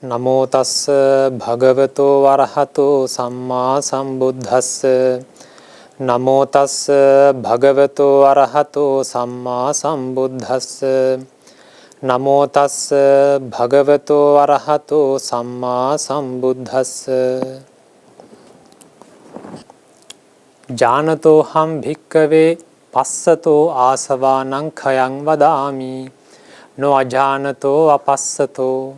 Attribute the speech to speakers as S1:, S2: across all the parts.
S1: Namo tassa bhagavato arahato samma sambuddhassa. Namo tassa bhagavato arahato samma sambuddhassa. Namo tassa bhagavato arahato samma sambuddhassa. Janato ham bhikkave passato āsavakkhayang vadāmi. No ajanato apassato.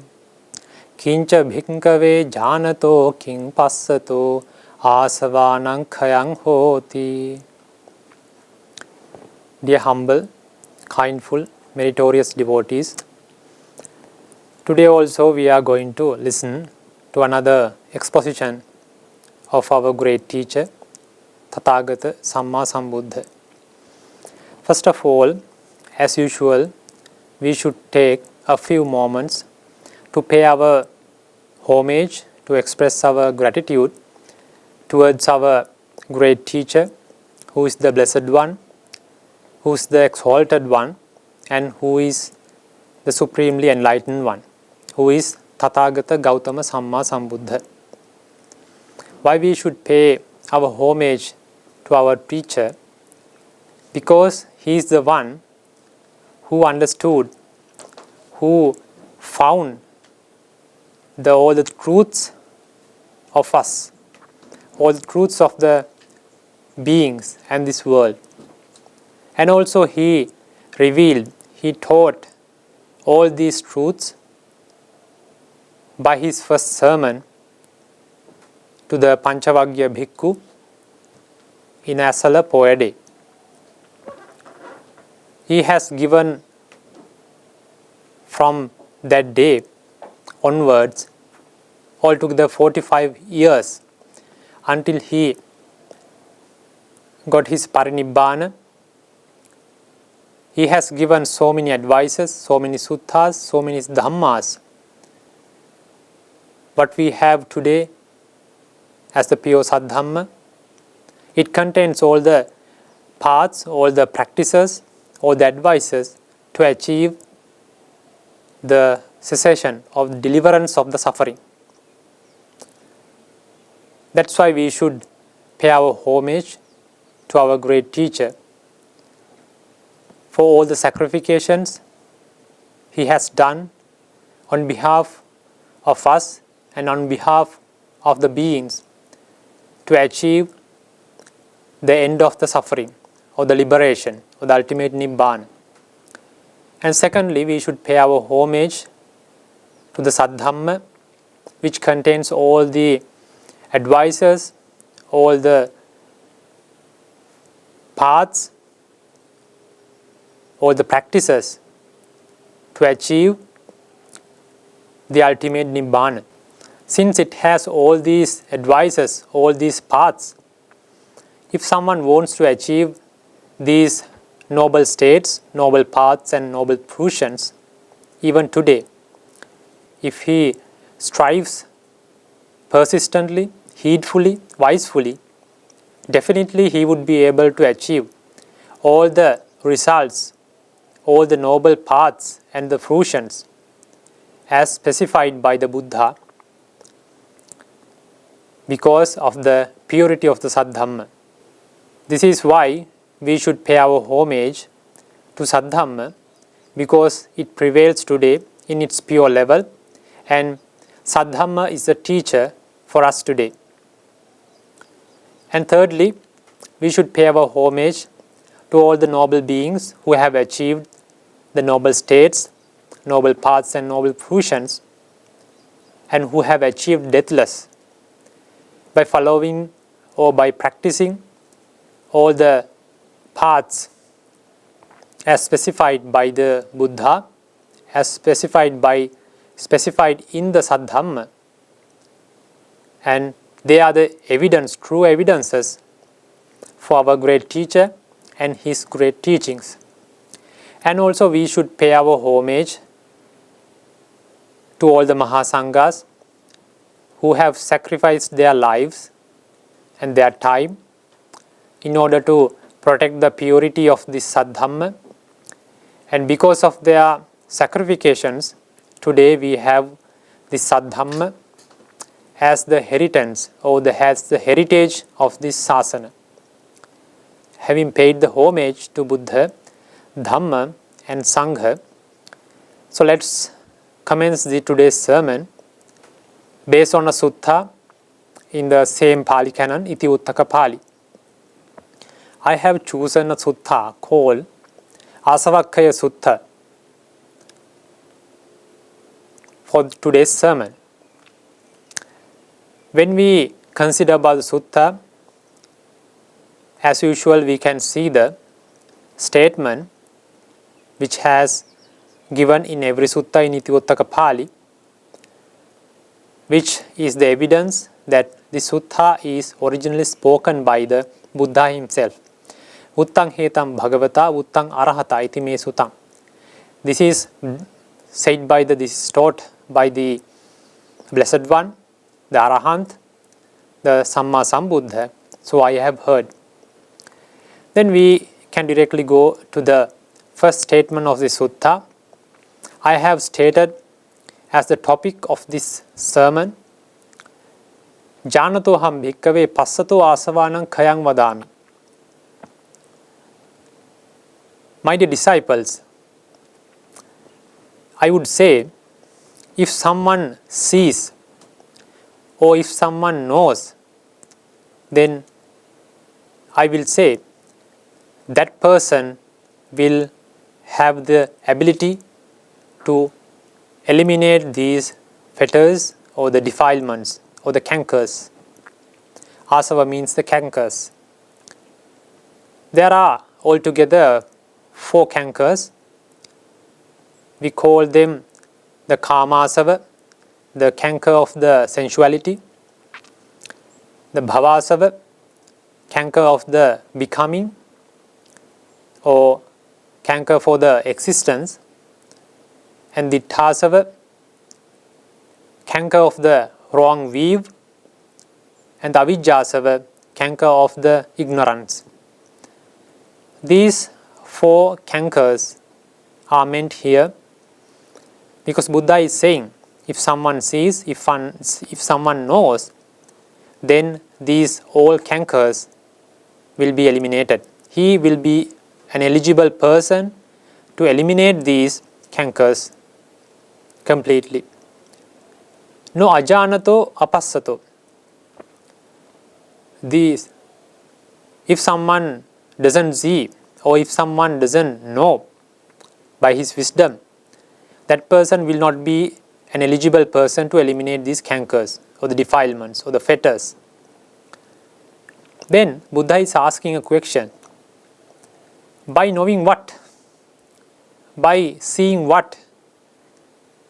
S1: Kincha bhikkave janato king passato āsavakkhayang hoti. Dear humble, kindful, meritorious devotees, today also we are going to listen to another exposition of our great teacher, Tathagata Samma Sambuddha. First of all, as usual, we should take a few moments to pay our homage, to express our gratitude towards our great teacher, who is the Blessed One, who is the Exalted One, and who is the Supremely Enlightened One, who is Tathagata Gautama Samma Sambuddha. Why we should pay our homage to our teacher? Because he is the one who understood, who found all the truths of us, all the truths of the beings and this world. And also he revealed, he taught all these truths by his first sermon to the Panchavagya Bhikkhu in Esala Poyade. He has given from that day onwards altogether 45 years until he got his parinibbana. He has given so many advices, so many suttas, so many dhammas. What we have today as the pure Saddhamma, it contains all the paths, all the practices, all the advices to achieve the cessation of deliverance of the suffering. That's why we should pay our homage to our great teacher for all the sacrifications he has done on behalf of us and on behalf of the beings to achieve the end of the suffering or the liberation or the ultimate Nibbana. And secondly, we should pay our homage to the Saddhamma, which contains all the advices, all the paths, all the practices to achieve the ultimate Nibbana. Since it has all these advices, all these paths, if someone wants to achieve these noble states, noble paths and noble fruitions, even today, if he strives persistently, heedfully, wisely, definitely he would be able to achieve all the results, all the noble paths and the fruitions as specified by the Buddha because of the purity of the Saddhamma. This is why we should pay our homage to Saddhamma, because it prevails today in its pure level, and Saddhamma is the teacher for us today. And thirdly, we should pay our homage to all the noble beings who have achieved the noble states, noble paths and noble fruitions, and who have achieved deathless by following or by practicing all the paths as specified by the Buddha, as specified in the Saddhamma, and they are the evidence, true evidences for our great teacher and his great teachings. And also we should pay our homage to all the Mahasanghas who have sacrificed their lives and their time in order to protect the purity of this Saddhamma. And because of their sacrifications, today we have the Saddhamma as the inheritance or as the heritage of this Sasana. Having paid the homage to Buddha, Dhamma and Sangha, so let's commence today's sermon based on a sutta in the same Pali canon, Iti Uttaka Pali. I have chosen a sutta called Āsavakkhaya sutta for today's sermon. When we consider about the sutta, as usual we can see the statement which has given in every sutta in Iti Uttaka Pali, which is the evidence that the sutta is originally spoken by the Buddha himself. Uttang hetam bhagavata uttang arahata iti me suttam. This is said by this is taught by the Blessed One, the Arahant, the Samma Sambuddha. So I have heard. Then we can directly go to the first statement of the sutta. I have stated as the topic of this sermon, Janato ham bhikkave passato asavanam khayang vadami. My dear disciples, I would say, if someone sees or if someone knows, then I will say that person will have the ability to eliminate these fetters or the defilements or the cankers. Asava means the cankers. There are altogether 4 cankers. We call them the Kamasava, the canker of the sensuality, the Bhavasava, canker of the becoming or canker for the existence, and the Tasava, canker of the wrong weave, and the Avijjasava, canker of the ignorance. These 4 cankers are meant here because Buddha is saying, if someone sees, if someone knows, then these all cankers will be eliminated. He will be an eligible person to eliminate these cankers completely. No ajanato apassato. These, if someone doesn't see or if someone doesn't know by his wisdom, that person will not be an eligible person to eliminate these cankers or the defilements or the fetters. Then Buddha is asking a question. By knowing what? By seeing what?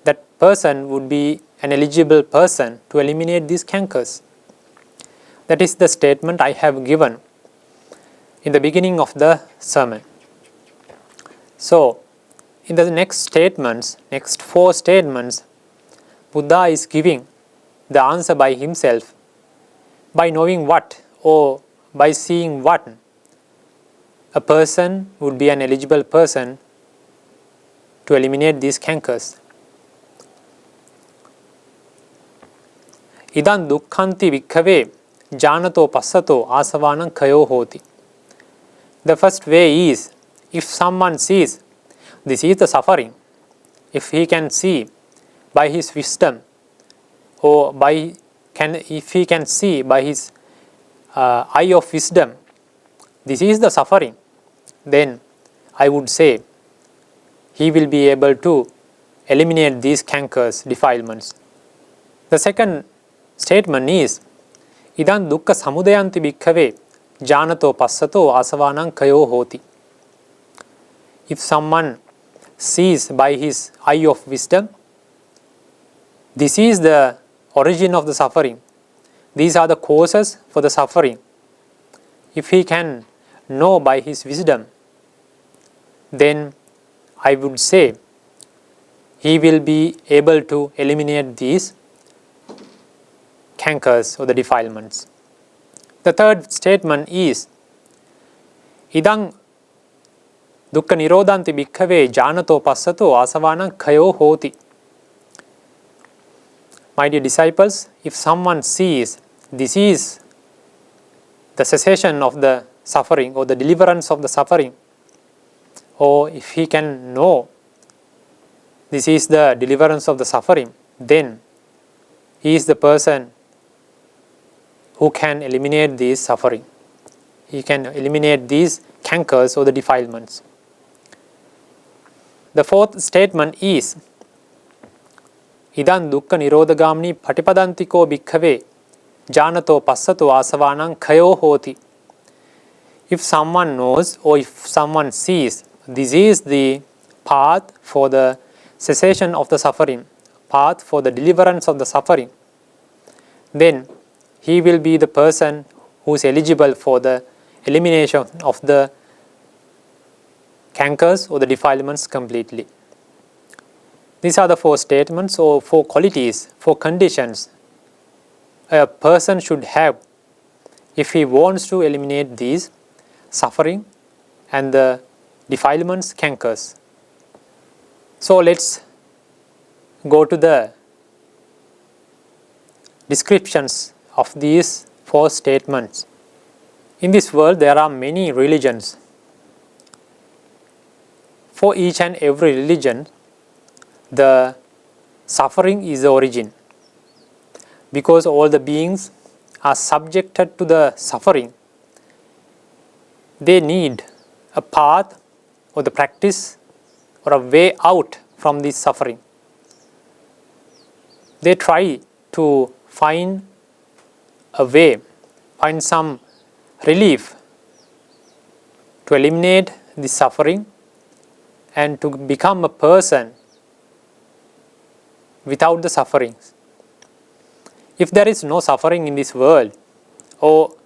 S1: That person would be an eligible person to eliminate these cankers. That is the statement I have given in the beginning of the sermon. So, in the next 4 statements, Buddha is giving the answer by himself. By knowing what or by seeing what, a person would be an eligible person to eliminate these cankers. Idan dukkhanti bhikkhave janato passato asavanam khayo hoti. The first way is, if someone sees, this is the suffering. If he can see by his wisdom or if he can see by his eye of wisdom, this is the suffering, then I would say he will be able to eliminate these cankers, defilements. The second statement is, Idan dukkha samudayanti bhikkhave janato passato asavanam khayo hoti. If someone sees by his eye of wisdom, this is the origin of the suffering. These are the causes for the suffering. If he can know by his wisdom, then I would say he will be able to eliminate these cankers or the defilements. The third statement is, Idang dukkha nirodhanti bhikkhave janato passato asavanam khayo hoti. My dear disciples, if someone sees this is the cessation of the suffering or the deliverance of the suffering, or if he can know this is the deliverance of the suffering, then he is the person who can eliminate this suffering. He can eliminate these cankers or the defilements. The fourth statement is Idan dukkha nirodhagamni patipadantiko bhikkhave janato passato asavanang khayo hoti. If someone knows or if someone sees this is the path for the cessation of the suffering, path for the deliverance of the suffering, then he will be the person who is eligible for the elimination of the cankers or the defilements completely. These are the four statements or four qualities, four conditions a person should have if he wants to eliminate these suffering and the defilements, cankers. So let's go to the descriptions of these four statements. In this world there are many religions. For each and every religion, the suffering is the origin. Because all the beings are subjected to the suffering, they need a path or the practice or a way out from this suffering. They try to find a way, find some relief to eliminate the suffering and to become a person without the sufferings. If there is no suffering in this world, or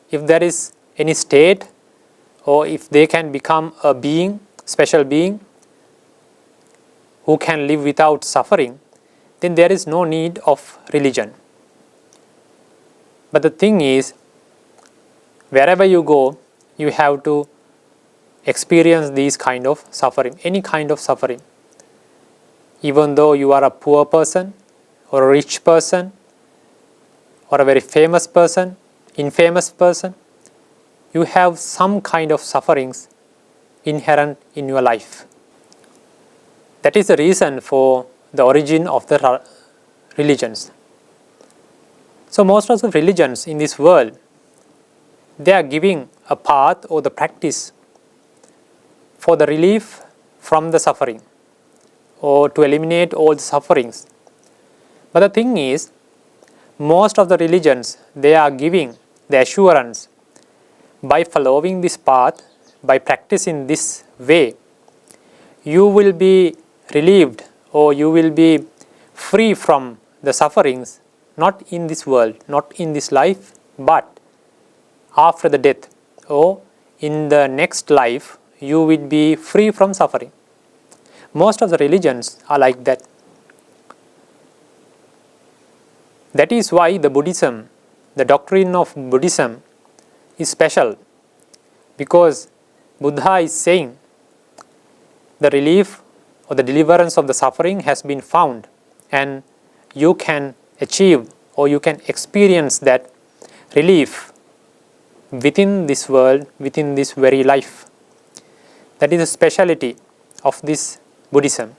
S1: if there is any state, or if they can become a being, special being, who can live without suffering, then there is no need of religion. But the thing is, wherever you go, you have to experience these kind of suffering, any kind of suffering. Even though you are a poor person, or a rich person, or a very famous person, infamous person, you have some kind of sufferings inherent in your life. That is the reason for the origin of the religions. So most of the religions in this world, they are giving a path or the practice for the relief from the suffering or to eliminate all the sufferings. But the thing is, most of the religions, they are giving the assurance by following this path, by practicing this way, you will be relieved or you will be free from the sufferings, not in this world, not in this life, but after the death or in the next life, you will be free from suffering. Most of the religions are like that. That is why the Buddhism, the doctrine of Buddhism is special, because Buddha is saying the relief or the deliverance of the suffering has been found, and you can achieve or you can experience that relief within this world, within this very life. That is the speciality of this Buddhism,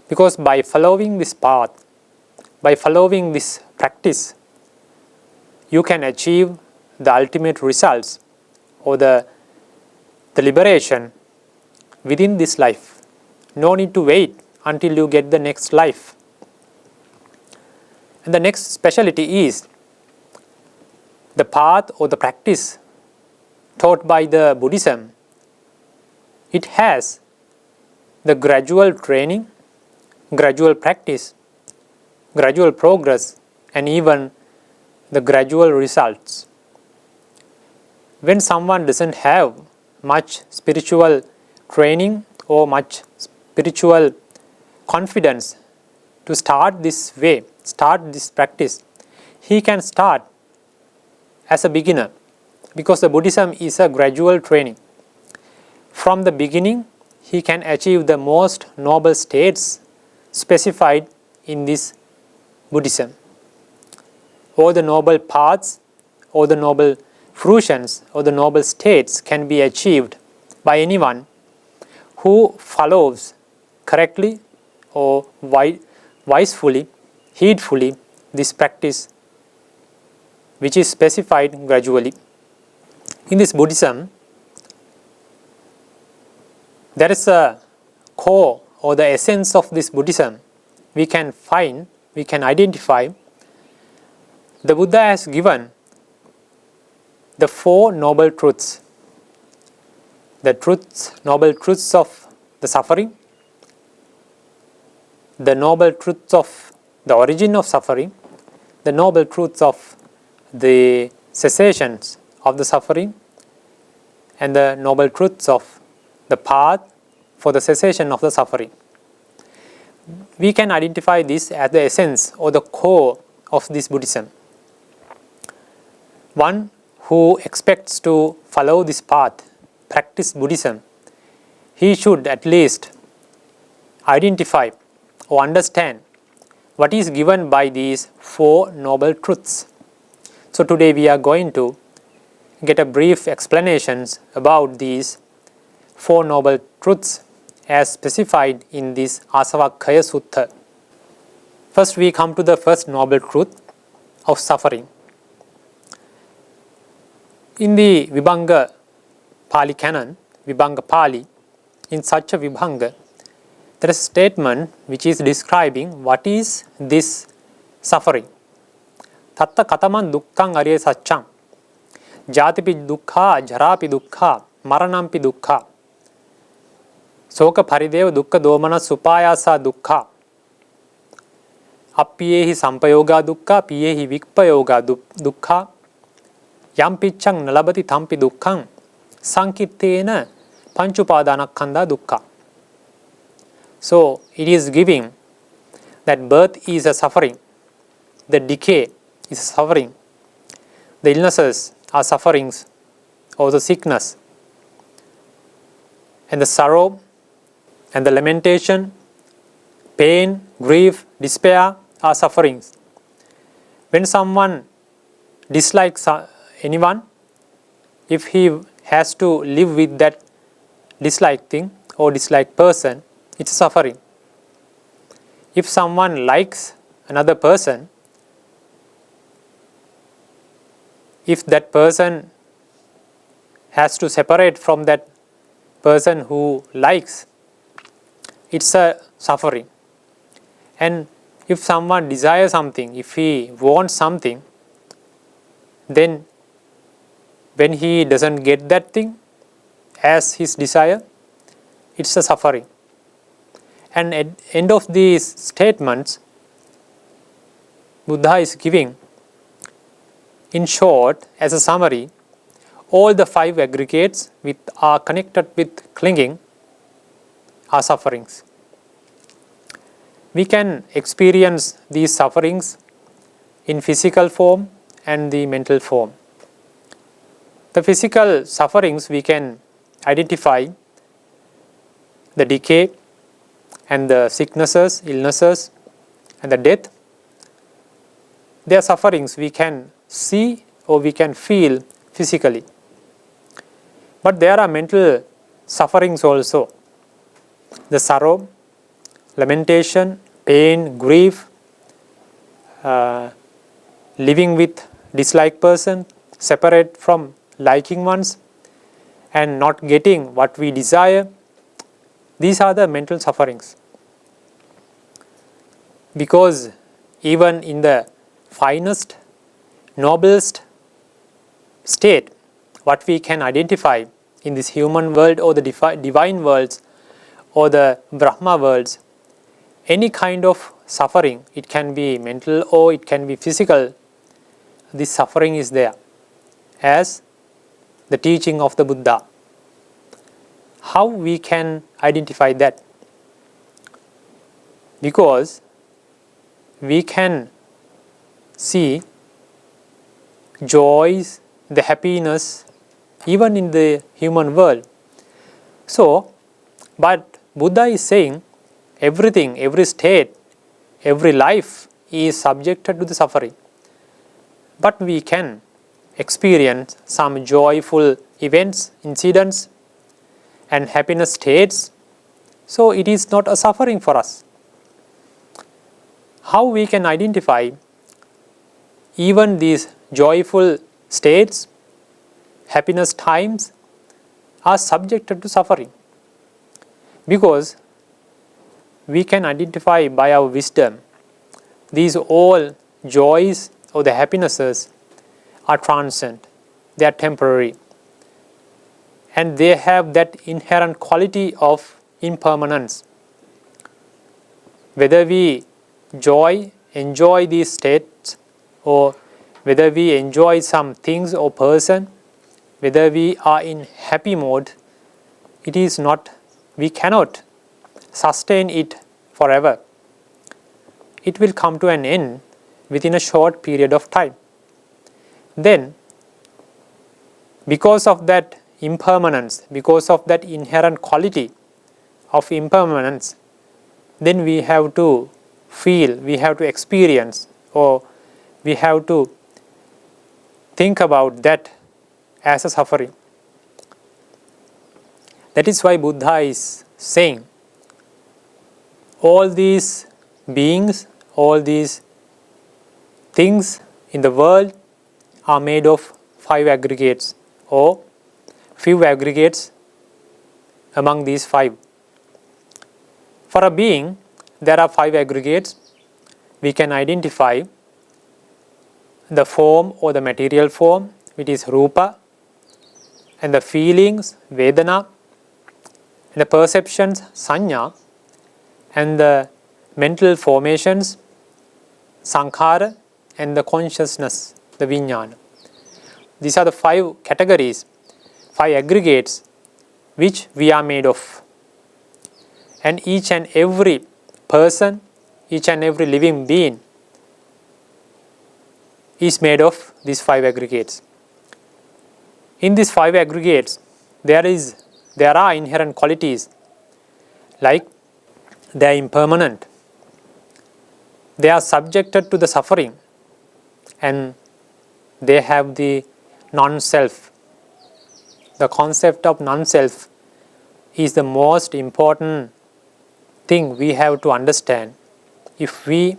S1: because by following this path, by following this practice, you can achieve the ultimate results or the liberation within this life. No need to wait until you get the next life. And the next speciality is the path or the practice taught by the Buddhism. It has the gradual training, gradual practice, gradual progress, and even the gradual results. When someone doesn't have much spiritual training or much spiritual confidence to start this way, start this practice, he can start as a beginner, because the Buddhism is a gradual training. From the beginning, he can achieve the most noble states specified in this Buddhism. All the noble paths, all the noble fruitions, or the noble states can be achieved by anyone who follows correctly or wisely, heedfully this practice which is specified gradually. In this Buddhism, there is a core or the essence of this Buddhism. We can identify. The Buddha has given the four noble truths. The noble truths of the suffering, the noble truths of the origin of suffering, the noble truths of the cessations of the suffering, and the noble truths of the path for the cessation of the suffering. We can identify this as the essence or the core of this Buddhism. One who expects to follow this path, practice Buddhism, he should at least identify or understand what is given by these four noble truths. So today we are going to get a brief explanations about these four noble truths as specified in this Āsavakkhaya sutta. First we come to the first noble truth of suffering. In the Vibhanga Pali canon, Vibhanga Pali, in such a Vibhanga, there is a statement which is describing what is this suffering. Tatta kataman dukkhang arya satcham, jatipi dukkha, jarapi dukkha, maranampi dukkha, soka parideva dukkha domana supayasa dukkha, appiyehi sampayoga dukkha, piyehi vikpayoga dukkha, yam piccang nalabati tampi dukkhang, sankittena panchupadanakkhandha dukkha. So it is giving that birth is a suffering, the decay is a suffering, the illnesses are sufferings, or the sickness, and the sorrow and the lamentation, pain, grief, despair are sufferings. When someone dislikes anyone, if he has to live with that disliked thing or disliked person, it's suffering. If someone likes another person, if that person has to separate from that person who likes, it's a suffering. And if someone desires something, if he wants something, then when he doesn't get that thing as his desire, it's a suffering. And at the end of these statements, Buddha is giving, in short, as a summary, all the five aggregates which are connected with clinging are sufferings. We can experience these sufferings in physical form and the mental form. The physical sufferings we can identify the decay and the sicknesses, illnesses, and the death. They are sufferings we can see or we can feel physically. But there are mental sufferings also. The sorrow, lamentation, pain, grief, living with disliked person, separate from liking ones, and not getting what we desire. These are the mental sufferings. Because even in the finest, noblest state, what we can identify in this human world or the divine worlds or the Brahma worlds, any kind of suffering, it can be mental or it can be physical, this suffering is there as the teaching of the Buddha. How we can identify that? Because we can see joys, the happiness even in the human world. So, but Buddha is saying everything, every state, every life is subjected to the suffering. But we can experience some joyful events, incidents, and happiness states, so it is not a suffering for us. How we can identify even these joyful states, happiness times are subjected to suffering? Because we can identify by our wisdom these all joys or the happinesses are transient, they are temporary, and they have that inherent quality of impermanence. Whether we enjoy these states, or whether we enjoy some things or person, whether we are in happy mode, we cannot sustain it forever. It will come to an end within a short period of time. Then, because of that impermanence, because of that inherent quality of impermanence, then we have to feel, we have to experience, or we have to think about that as a suffering. That is why Buddha is saying all these beings, all these things in the world are made of 5 aggregates, or few aggregates among these 5. For a being, there are 5 aggregates. We can identify the form or the material form, which is rupa, and the feelings, vedana, and the perceptions, sanya, and the mental formations, sankhara, and the consciousness, the vijnana. These are the 5 categories, 5 aggregates which we are made of. And each and every person, each and every living being is made of these 5 aggregates. In these 5 aggregates, there are inherent qualities, like they are impermanent, they are subjected to the suffering, and they have the non-self. The concept of non-self is the most important thing we have to understand if we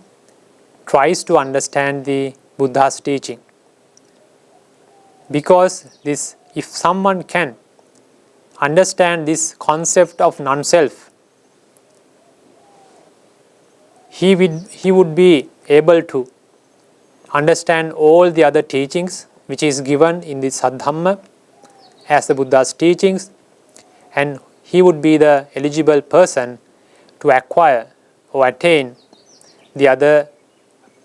S1: try to understand the Buddha's teaching. Because if someone can understand this concept of non-self, he would be able to understand all the other teachings which is given in the Dhamma as the Buddha's teachings, and he would be the eligible person to acquire or attain the other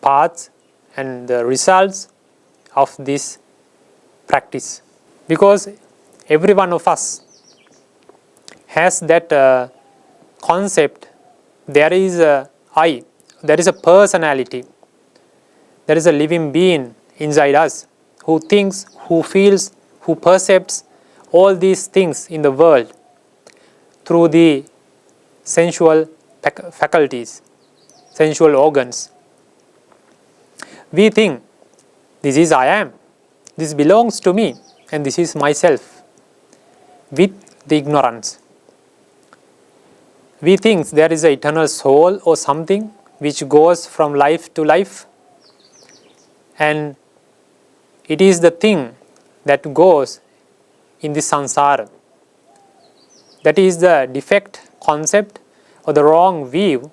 S1: paths and the results of this practice. Because every one of us has that concept, there is a I, there is a personality, there is a living being inside us who thinks, who feels, who perceives all these things in the world through the sensual faculties, sensual organs. We think, this is I am, this belongs to me, and this is myself, with the ignorance. We think there is an eternal soul or something which goes from life to life, and it is the thing that goes in the samsara. That is the defect concept or the wrong view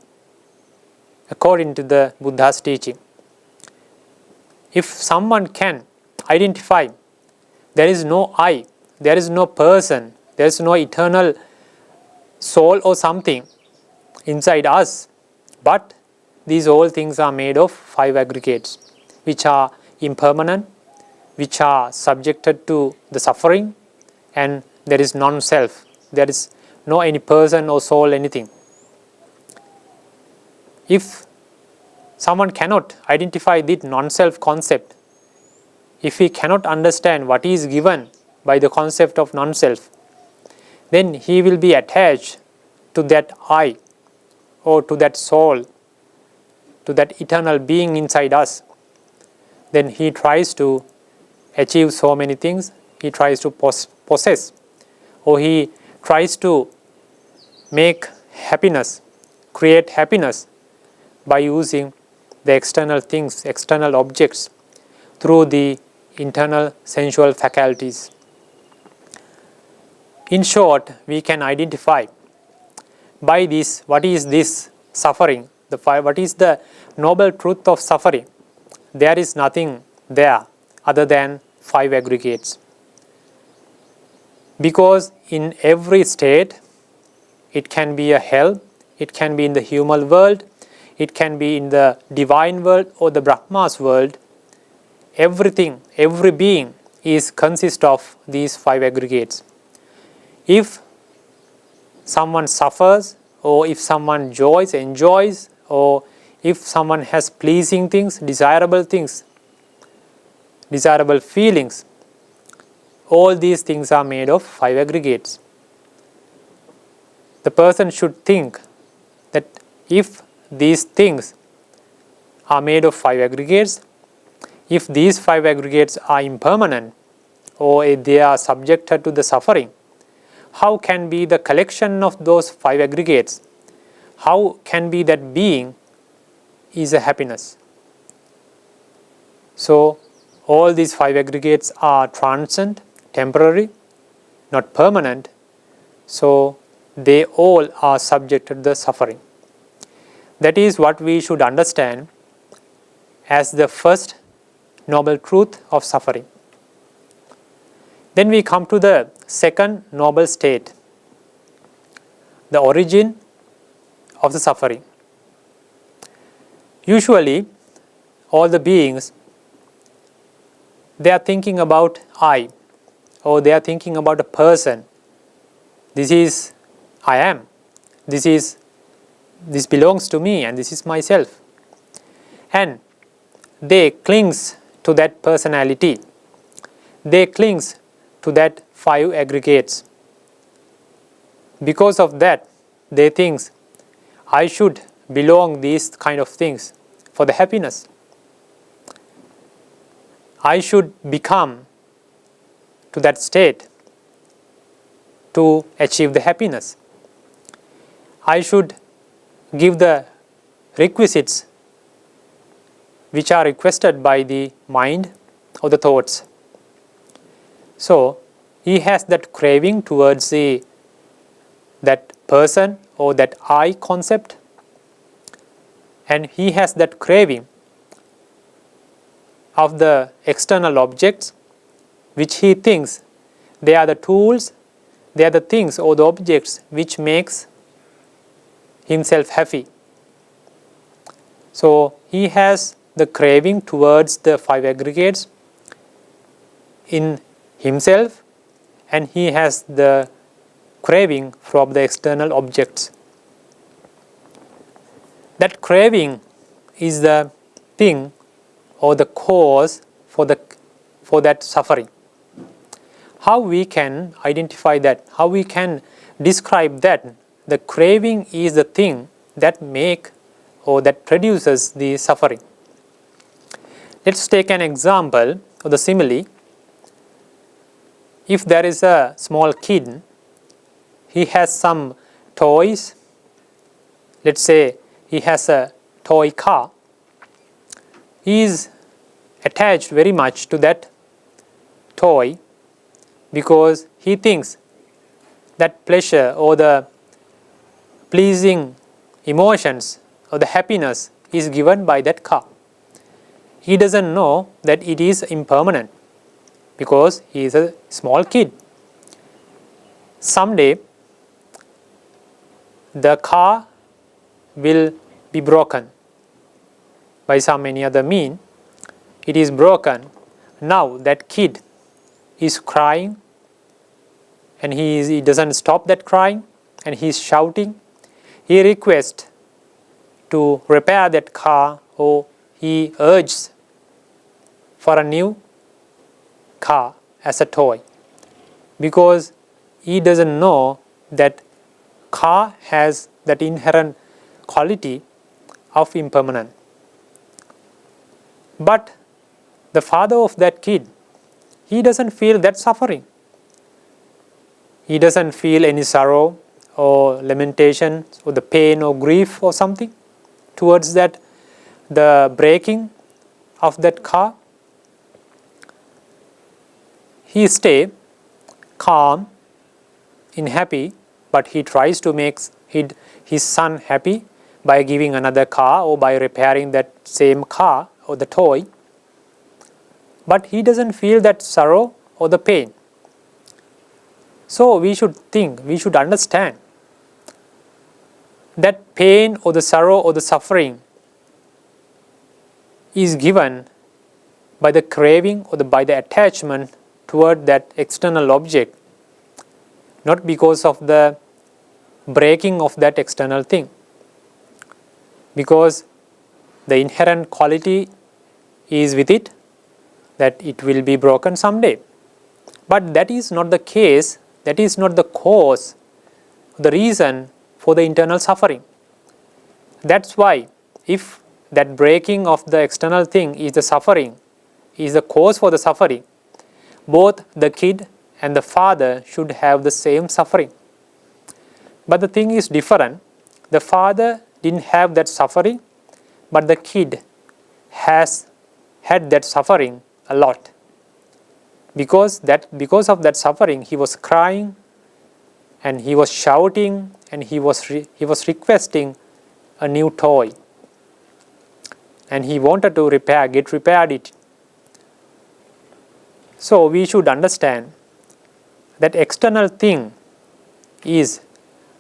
S1: according to the Buddha's teaching. If someone can identify there is no I, there is no person, there is no eternal soul or something inside us, but these all things are made of 5 aggregates which are impermanent, which are subjected to the suffering, and there is non-self, there is no any person or soul, anything. If someone cannot identify this non-self concept, if he cannot understand what is given by the concept of non-self, then he will be attached to that I, or to that soul, to that eternal being inside us, then he tries to achieve so many things. He tries to possess, or he tries to make happiness, create happiness by using the external things, external objects, through the internal sensual faculties. In short, we can identify by this, what is this suffering, what is the noble truth of suffering. There is nothing there other than 5 aggregates. Because in every state, it can be a hell, it can be in the human world, it can be in the divine world or the Brahma's world. Everything, every being consists of these 5 aggregates. If someone suffers, or if someone enjoys, or if someone has pleasing things, desirable feelings, all these things are made of 5 aggregates. The person should think that if these things are made of 5 aggregates, if these 5 aggregates are impermanent, or they are subjected to the suffering, how can be the collection of those 5 aggregates? How can be that being is a happiness? So, all these 5 aggregates are transient, temporary, not permanent. So, they all are subjected to the suffering. That is what we should understand as the first noble truth of suffering. Then we come to the second noble state, the origin of the suffering. Usually, all the beings, they are thinking about I, or they are thinking about a person. This is I am. This belongs to me, and this is myself. And they clings to that personality. They clings to that 5 aggregates. Because of that, they think, I should belong these kind of things for the happiness. I should become to that state to achieve the happiness. I should give the requisites which are requested by the mind or the thoughts. So, he has that craving towards that person or that I concept, and he has that craving of the external objects which he thinks they are the tools, they are the things or the objects which makes himself happy. So, he has the craving towards the 5 aggregates in himself, and he has the craving from the external objects. That craving is the thing or the cause for that suffering. How we can identify that? How we can describe that? The craving is the thing that make or that produces the suffering. Let's take an example of the simile. If there is a small kid, he has some toys. Let's say he has a toy car. He is attached very much to that toy because he thinks that pleasure or the pleasing emotions or the happiness is given by that car. He doesn't know that it is impermanent because he is a small kid. Someday, the car will be broken by some any other mean. It is broken. Now that kid is crying, and he doesn't stop that crying, and he is shouting. He requests to repair that car, or he urges for a new car as a toy, because he doesn't know that car has that inherent quality of impermanence. But the father of that kid, he doesn't feel that suffering. He doesn't feel any sorrow or lamentation or the pain or grief or something towards that, the breaking of that car. He stay calm and happy, but he tries to make his son happy by giving another car or by repairing that same car or the toy. But he doesn't feel that sorrow or the pain. So we should think, we should understand that pain or the sorrow or the suffering is given by the craving or by the attachment toward that external object, not because of the breaking of that external thing, because the inherent quality is with it that it will be broken someday. But that is not the case, that is not the cause, the reason for the internal suffering. That's why if that breaking of the external thing is the suffering, is the cause for the suffering, both the kid and the father should have the same suffering. But the thing is different. The father didn't have that suffering, but the kid has had that suffering a lot. Because of that suffering, he was crying and he was shouting and he was requesting a new toy. And he wanted to get repaired it. So we should understand that external thing is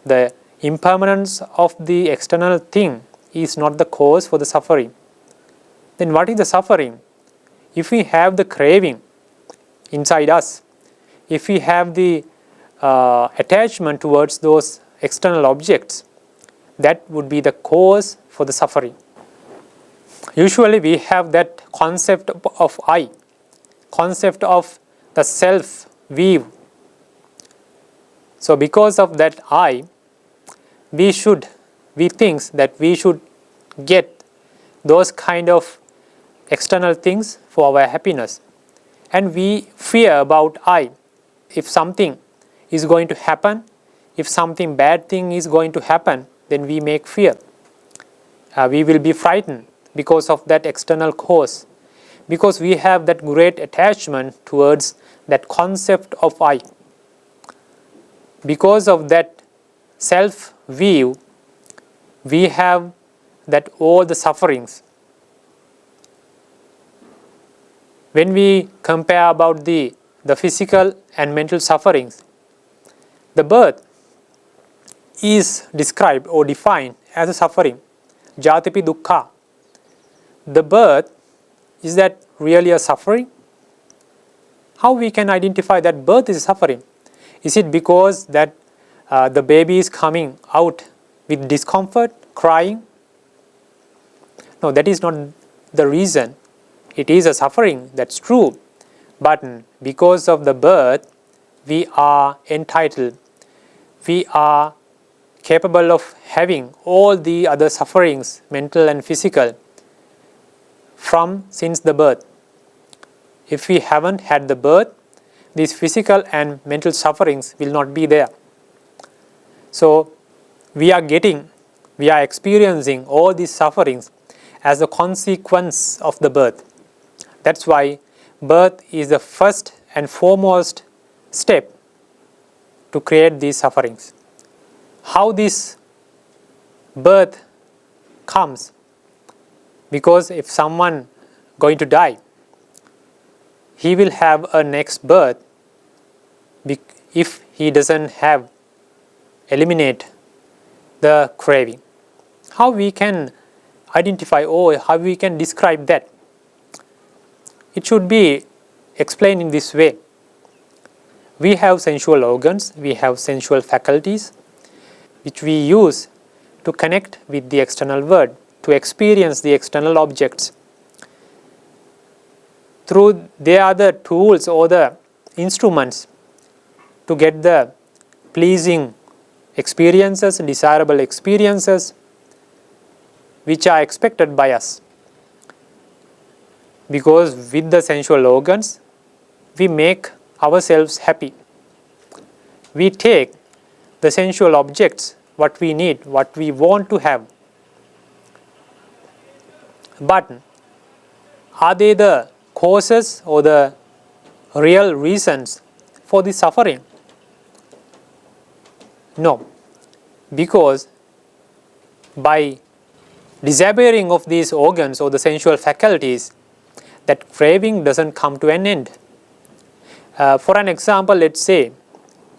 S1: the impermanence of the external thing is not the cause for the suffering. Then what is the suffering? If we have the craving inside us, if we have the attachment towards those external objects, that would be the cause for the suffering. Usually we have that concept of I, concept of the self view. So because of that I, we think that we should get those kind of external things for our happiness. And we fear about I. If something is going to happen, if something bad thing is going to happen, then we make fear. We will be frightened because of that external cause. Because we have that great attachment towards that concept of I. Because of that self-view, we have that all the sufferings. When we compare about the physical and mental sufferings, the birth is described or defined as a suffering. Jatipi dukkha. The birth, is that really a suffering? How we can identify that birth is a suffering? Is it because that the baby is coming out with discomfort, crying? No, that is not the reason. It is a suffering, that's true. But because of the birth, we are entitled. We are capable of having all the other sufferings, mental and physical, since the birth. If we haven't had the birth, these physical and mental sufferings will not be there. So we are experiencing all these sufferings as a consequence of the birth. That's why birth is the first and foremost step to create these sufferings. How this birth comes? Because if someone going to die, he will have a next birth if he doesn't eliminate the craving. How we can identify or how we can describe that? It should be explained in this way. We have sensual organs, we have sensual faculties, which we use to connect with the external world, to experience the external objects. They are the tools or the instruments to get the pleasing experiences, desirable experiences, which are expected by us. because with the sensual organs, we make ourselves happy. We take the sensual objects, what we need, what we want to have. But are they the causes or the real reasons for the suffering? No, because by disappearing of these organs or the sensual faculties, that craving doesn't come to an end. For an example, let's say,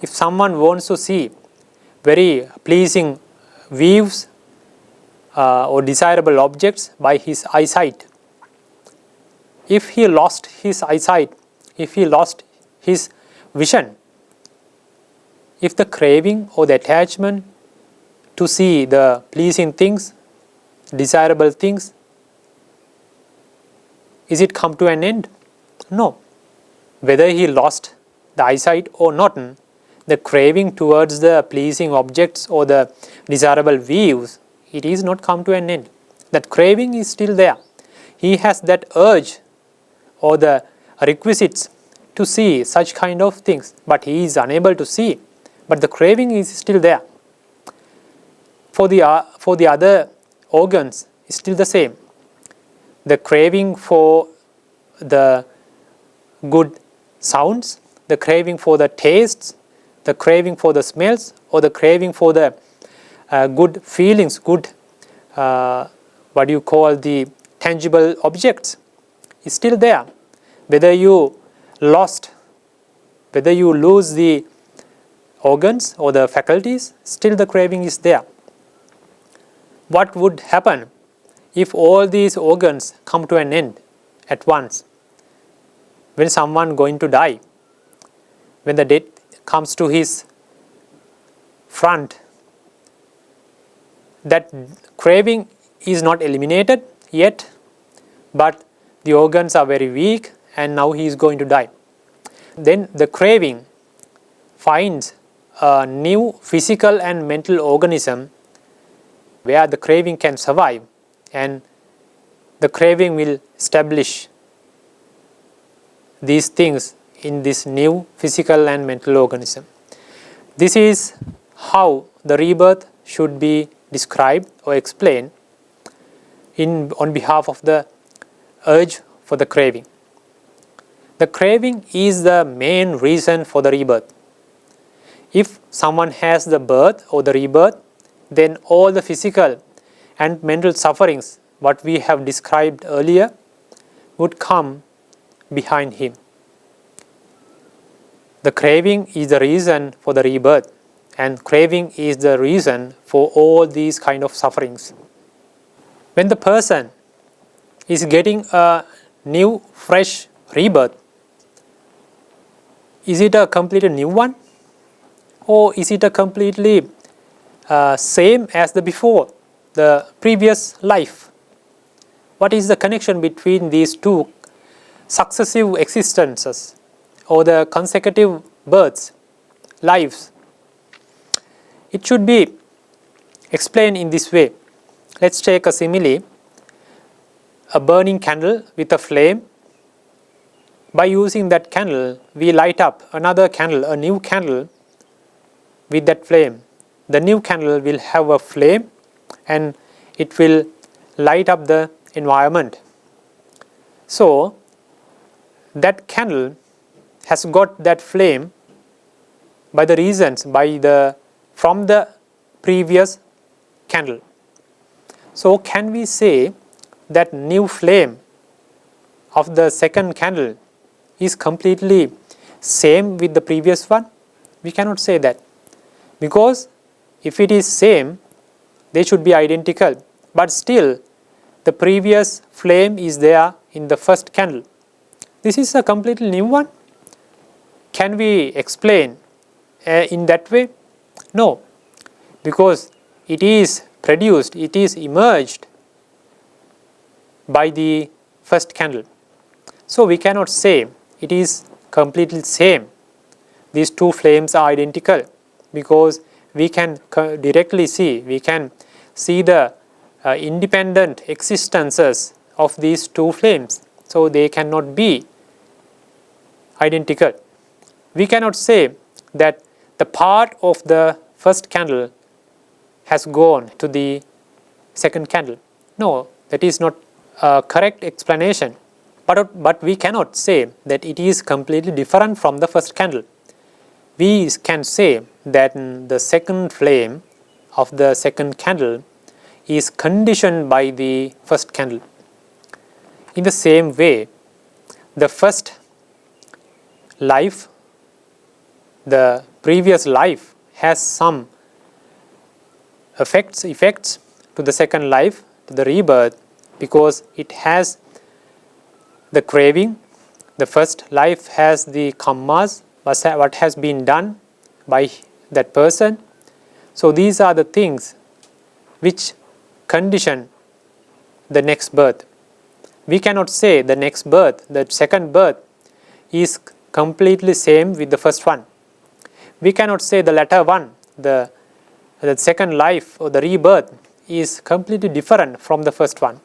S1: if someone wants to see very pleasing views or desirable objects by his eyesight, if he lost his eyesight, if he lost his vision, if the craving or the attachment to see the pleasing things, desirable things, is it come to an end? No. Whether he lost the eyesight or not, the craving towards the pleasing objects or the desirable views, it is not come to an end. That craving is still there. He has that urge or the requisites to see such kind of things, but he is unable to see. But the craving is still there. For the other organs, is still the same. The craving for the good sounds, the craving for the tastes, the craving for the smells, or the craving for the good feelings, good what you call the tangible objects, is still there. Whether you lose the organs or the faculties, still the craving is there. What would happen if all these organs come to an end at once? When someone going to die, when the death comes to his front, that craving is not eliminated yet, but the organs are very weak and now he is going to die. Then the craving finds a new physical and mental organism where the craving can survive, and the craving will establish these things in this new physical and mental organism. This is how the rebirth should be described or explained on behalf of the urge for the craving. The craving is the main reason for the rebirth. If someone has the birth or the rebirth, then all the physical and mental sufferings, what we have described earlier, would come behind him. The craving is the reason for the rebirth, and craving is the reason for all these kind of sufferings. When the person is getting a new, fresh rebirth, is it a completely new one? Or is it a completely same as the before, the previous life? What is the connection between these two successive existences or the consecutive births, lives? It should be explained in this way. Let's take a simile, a burning candle with a flame. By using that candle, we light up another candle, a new candle with that flame. The new candle will have a flame and it will light up the environment. So, that candle has got that flame by the reasons, from the previous candle. So, can we say that new flame of the second candle is completely same with the previous one? We cannot say that, because if it is same, they should be identical, but still the previous flame is there in the first candle. This is a completely new one. Can we explain in that way? No, because it is produced, it is emerged by the first candle. So we cannot say it is completely same. These two flames are identical, because we can directly see, we can see the independent existences of these two flames. so they cannot be identical. We cannot say that the part of the first candle has gone to the second candle. No, that is not a correct explanation. But we cannot say that it is completely different from the first candle. We can say that the second flame of the second candle is conditioned by the first candle. In the same way, the first life, the previous life, has some effects to the second life, to the rebirth, because it has the craving. The first life has the kammas, what has been done by that person. So these are the things which condition the next birth. We cannot say the next birth, the second birth, is completely same with the first one. We cannot say the latter one, the second life or the rebirth, is completely different from the first one.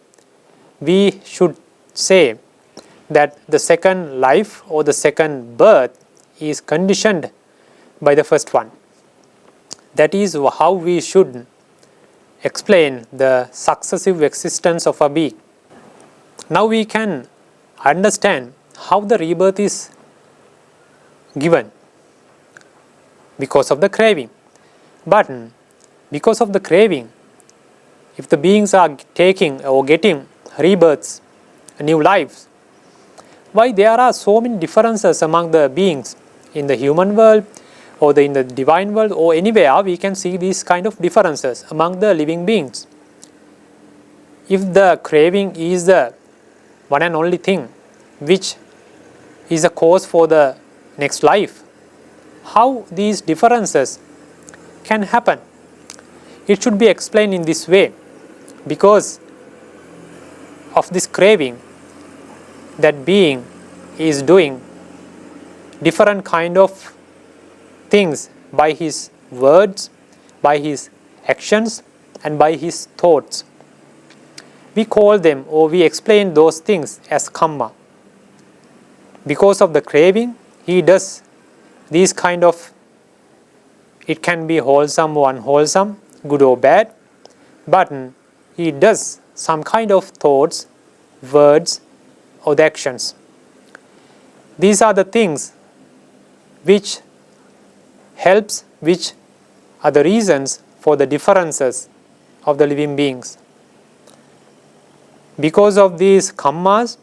S1: We should say that the second life or the second birth is conditioned by the first one. That is how we should explain the successive existence of a being. Now we can understand how the rebirth is given because of the craving. But because of the craving, if the beings are taking or getting rebirths, new lives, why there are so many differences among the beings in the human world or in the divine world or anywhere? We can see these kind of differences among the living beings. If the craving is the one and only thing which is a cause for the next life, how these differences can happen? It should be explained in this way. Because of this craving, that being is doing different kind of things by his words, by his actions, and by his thoughts. We call them or we explain those things as kamma. Because of the craving, he does these kind of, it can be wholesome or unwholesome, good or bad, but he does some kind of thoughts, words, or the actions. These are the things which helps, which are the reasons for the differences of the living beings. Because of these kammas,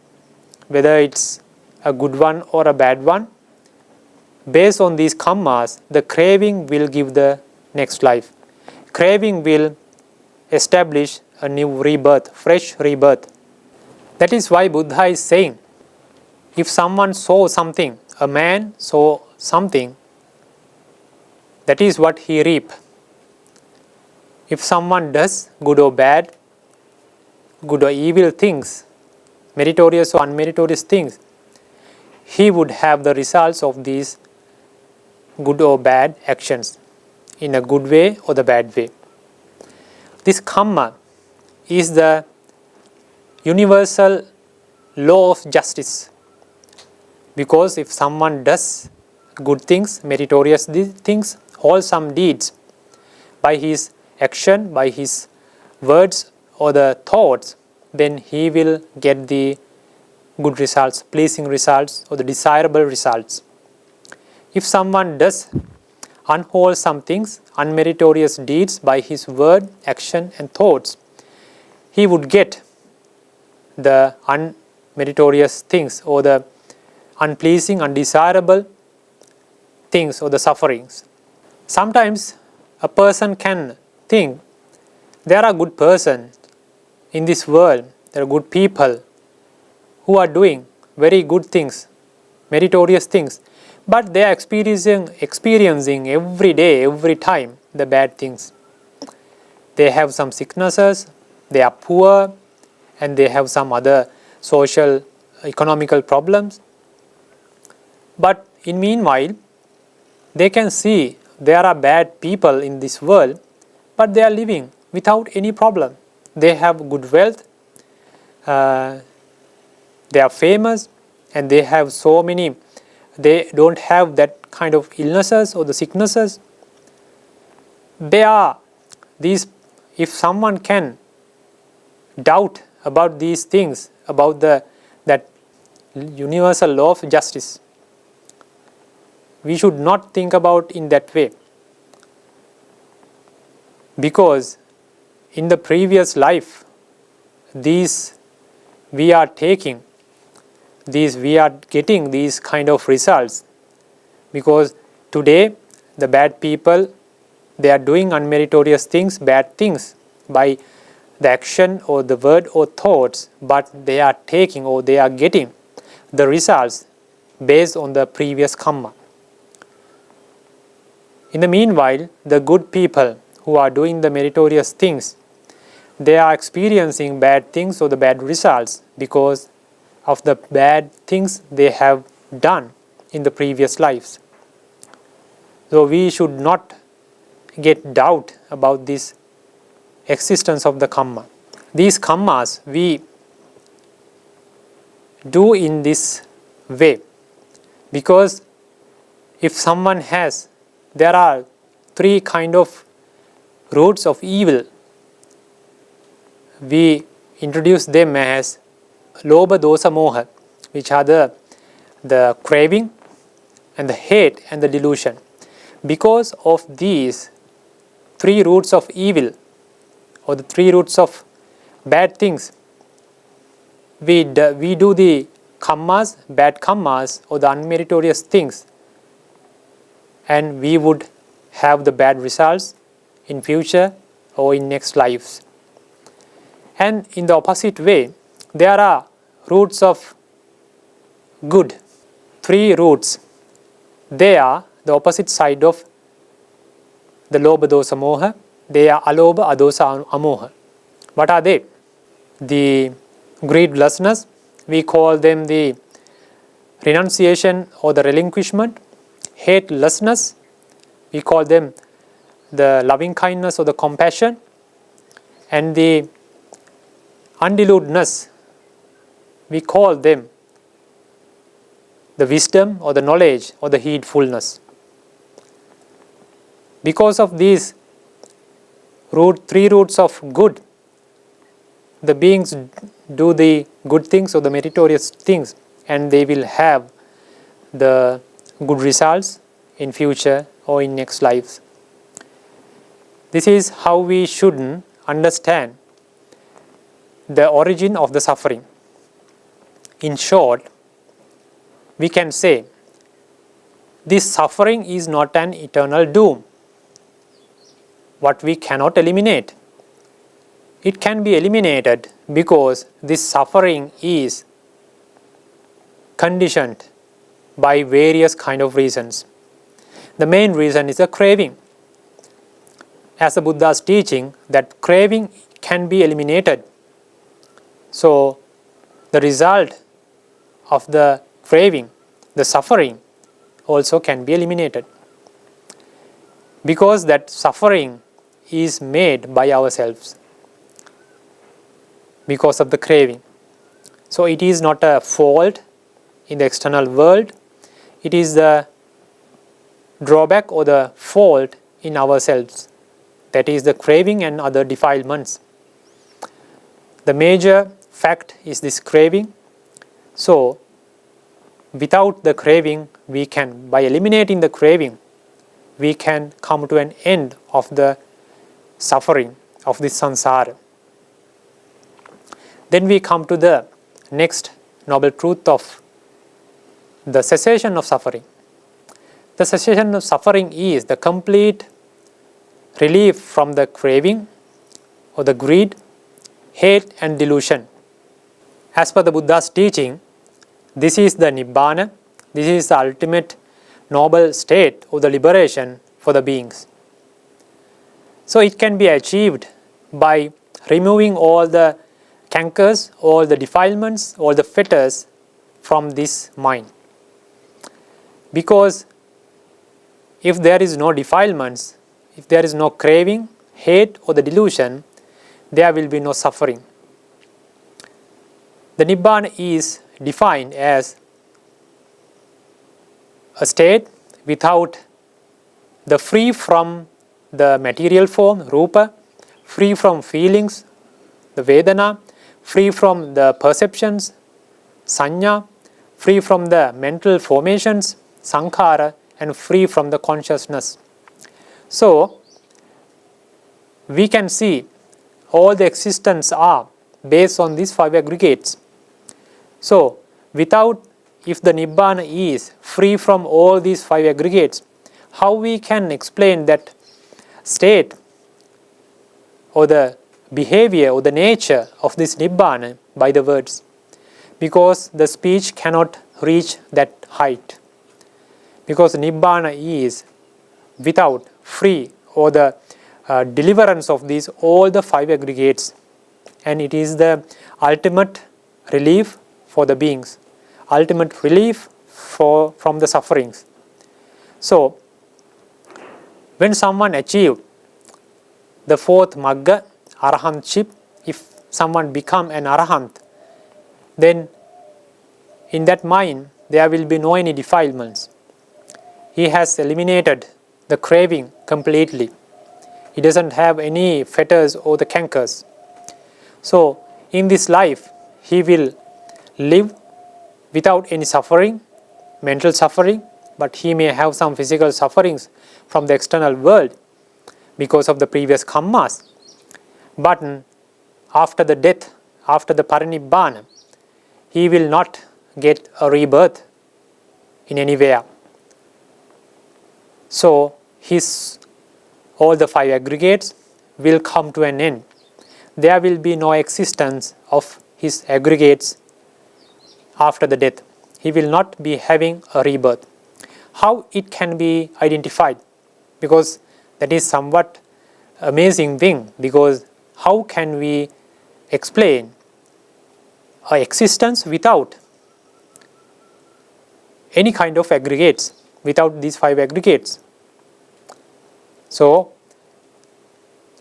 S1: whether it's a good one or a bad one, based on these kammas, the craving will give the next life. Craving will establish a new rebirth, fresh rebirth. That is why Buddha is saying, if someone saw something, a man saw something, that is what he reap. If someone does good or bad, good or evil things, meritorious or unmeritorious things, he would have the results of these good or bad actions in a good way or the bad way. This kamma is the universal law of justice. Because if someone does good things, meritorious things, wholesome deeds, by his action, by his words or the thoughts, then he will get the good results, pleasing results, or the desirable results. If someone does unwholesome things, unmeritorious deeds by his word, action, and thoughts, he would get the unmeritorious things or the unpleasing, undesirable things or the sufferings. Sometimes a person can think there are good persons in this world, there are good people who are doing very good things, meritorious things, but they are experiencing every day, every time the bad things. They have some sicknesses, they are poor, and they have some other social, economical problems. But in meanwhile, they can see there are bad people in this world, but they are living without any problem. They have good wealth, they are famous and they have so many, they don't have that kind of illnesses or the sicknesses. They are these, if someone can doubt about these things, about that universal law of justice, we should not think about in that way. Because in the previous life, these we are taking, these we are getting these kind of results. Because today the bad people, they are doing unmeritorious things, bad things by the action or the word or thoughts, but they are taking or they are getting the results based on the previous karma. In the meanwhile, the good people who are doing the meritorious things, they are experiencing bad things or the bad results because of the bad things they have done in the previous lives. So we should not get doubt about this existence of the karma. These karmas we do in this way because if someone has, there are three kind of roots of evil. We introduce them as lobha, dosa, moha, which are the craving and the hate and the delusion. Because of these three roots of evil or the three roots of bad things, we do the karmas, bad karmas or the unmeritorious things, and we would have the bad results in future or in next lives. And in the opposite way, there are roots of good. Three roots. They are the opposite side of the lobha, dosa, moha. They are alobha, adosa, amoha. What are they? The greedlessness, we call them the renunciation or the relinquishment. Hatelessness, we call them the loving kindness or the compassion. And the undilutedness, we call them the wisdom or the knowledge or the heedfulness. Because of these three roots of good, the beings do the good things or the meritorious things, and they will have the good results in future or in next lives. This is how we should understand the origin of the suffering. In short, we can say this suffering is not an eternal doom, what we cannot eliminate. It can be eliminated because this suffering is conditioned by various kind of reasons. The main reason is a craving. As the Buddha's teaching, that craving can be eliminated. So the result of the craving, the suffering, also can be eliminated. Because that suffering is made by ourselves because of the craving. So it is not a fault in the external world, it is the drawback or the fault in ourselves. That is the craving and other defilements. The major fact is this craving. So without the craving, we can, by eliminating the craving, we can come to an end of the suffering of this samsara. Then we come to the next noble truth of the cessation of suffering. The cessation of suffering is the complete relief from the craving or the greed, hate and delusion. As per the Buddha's teaching, this is the Nibbana, this is the ultimate noble state or the liberation for the beings. So it can be achieved by removing all the cankers, all the defilements, all the fetters from this mind. Because if there is no defilements, if there is no craving, hate or the delusion, there will be no suffering. The Nibbana is defined as a state without the free from the material form, rupa, free from feelings, the vedana, free from the perceptions, sanya, free from the mental formations, sankhara, and free from the consciousness. So, we can see all the existence are based on these five aggregates. So, if the Nibbana is free from all these five aggregates, how we can explain that state or the behavior or the nature of this Nibbana by the words? Because the speech cannot reach that height. Because Nibbana is without, free, or the deliverance of these all the five aggregates, and it is the ultimate relief for the beings, ultimate relief from the sufferings. So, when someone achieves the fourth Magga, Arahantship, if someone become an Arahant, then in that mind there will be no any defilements. He has eliminated the craving completely. He doesn't have any fetters or the cankers. So, in this life, he will live without any suffering, mental suffering, but he may have some physical sufferings from the external world because of the previous karmas. But after the death, after the parinibbana, he will not get a rebirth in anywhere. So, all the five aggregates will come to an end. There will be no existence of his aggregates after the death. He will not be having a rebirth. How it can be identified? Because that is somewhat amazing thing, because how can we explain an existence without any kind of aggregates, without these five aggregates? So,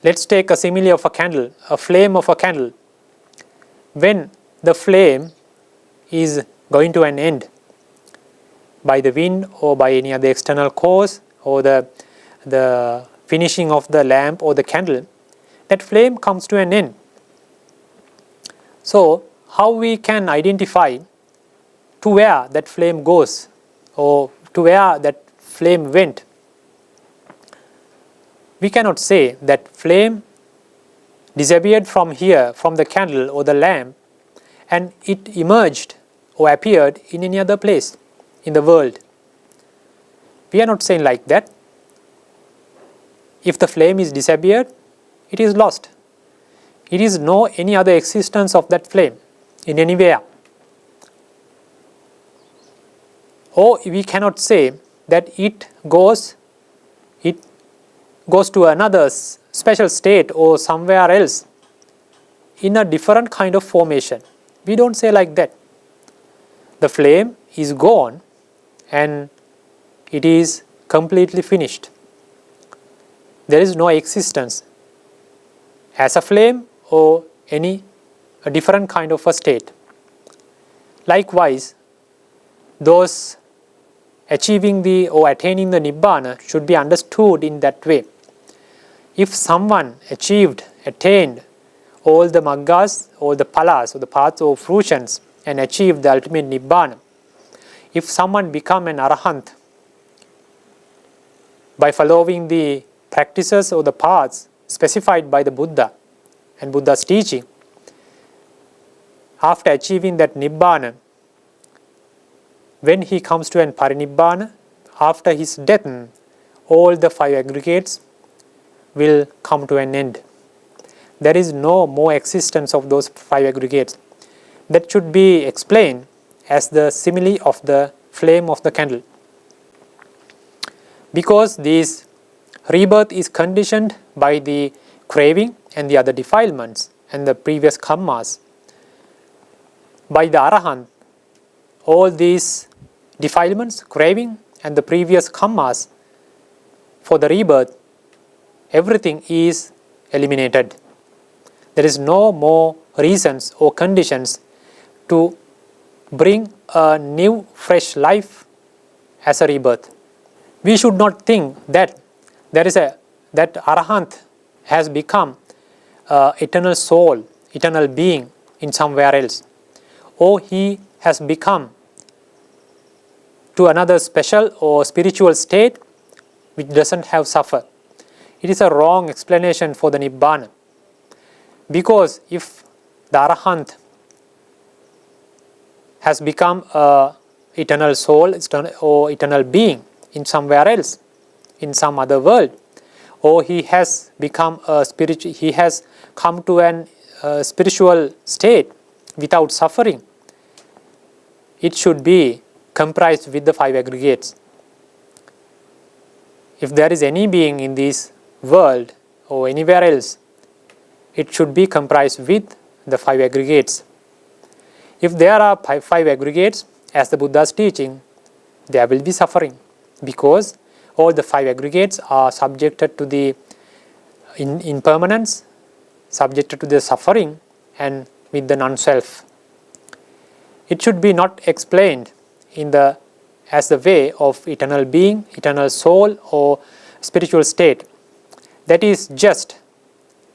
S1: let's take a simile of a candle, a flame of a candle. When the flame is going to an end by the wind or by any other external cause, or the finishing of the lamp or the candle, that flame comes to an end. So, how we can identify to where that flame goes or to where that flame went? We cannot say that flame disappeared from here, from the candle or the lamp, and it emerged or appeared in any other place in the world. We are not saying like that. If the flame is disappeared, it is lost. It is no any other existence of that flame in anywhere. Or we cannot say that it goes to another special state or somewhere else in a different kind of formation. We don't say like that. The flame is gone and it is completely finished. There is no existence as a flame or a different kind of a state. Likewise, those achieving or attaining the Nibbana should be understood in that way. If someone attained all the Maggas, all the Phalas, or the paths or fruitions, and achieved the ultimate Nibbana, if someone become an Arahant by following the practices or the paths specified by the Buddha and Buddha's teaching, after achieving that Nibbana, when he comes to an parinibbana, after his death, all the five aggregates will come to an end. There is no more existence of those five aggregates. That should be explained as the simile of the flame of the candle. Because this rebirth is conditioned by the craving and the other defilements and the previous karmas, by the Arahant, all these defilements, craving, and the previous karmas for the rebirth, everything is eliminated. There is no more reasons or conditions to bring a new fresh life as a rebirth. We should not think that that Arahant has become eternal soul, eternal being in somewhere else, or he has become to another special or spiritual state which doesn't have suffer. It is a wrong explanation for the Nibbana, because if the Arahant has become a eternal soul or eternal being in somewhere else, in some other world, or he has become he has come to an spiritual state without suffering, it should be comprised with the 5 aggregates. If there is any being in this world or anywhere else, it should be comprised with the 5 aggregates. If there are 5 aggregates, as the Buddha's teaching, there will be suffering, because all the 5 aggregates are subjected to the impermanence, subjected to the suffering, and with the non-self. It should be not explained as the way of eternal being, eternal soul, or spiritual state. That is just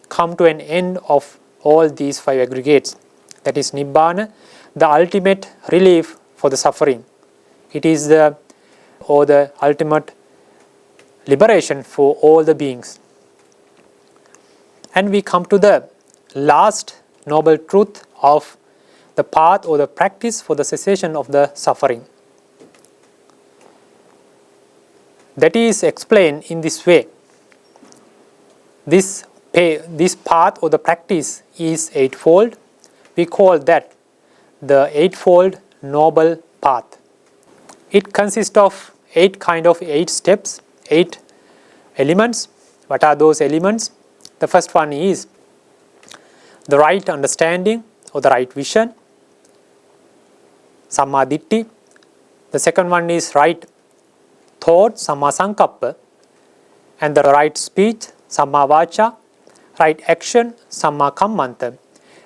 S1: come to an end of all these 5 aggregates. That is Nibbana, the ultimate relief for the suffering. It is the ultimate liberation for all the beings. And we come to the last noble truth of the path or the practice for the cessation of the suffering. That is explained in this way. This path or the practice is eightfold. We call that the Eightfold Noble Path. It consists of 8 steps, 8 elements. What are those elements? The first one is the right understanding or the right vision, Samadhi. The second one is right thought, Sammasankappa, and the right speech, Sammavaca, right action, Sammakamanta,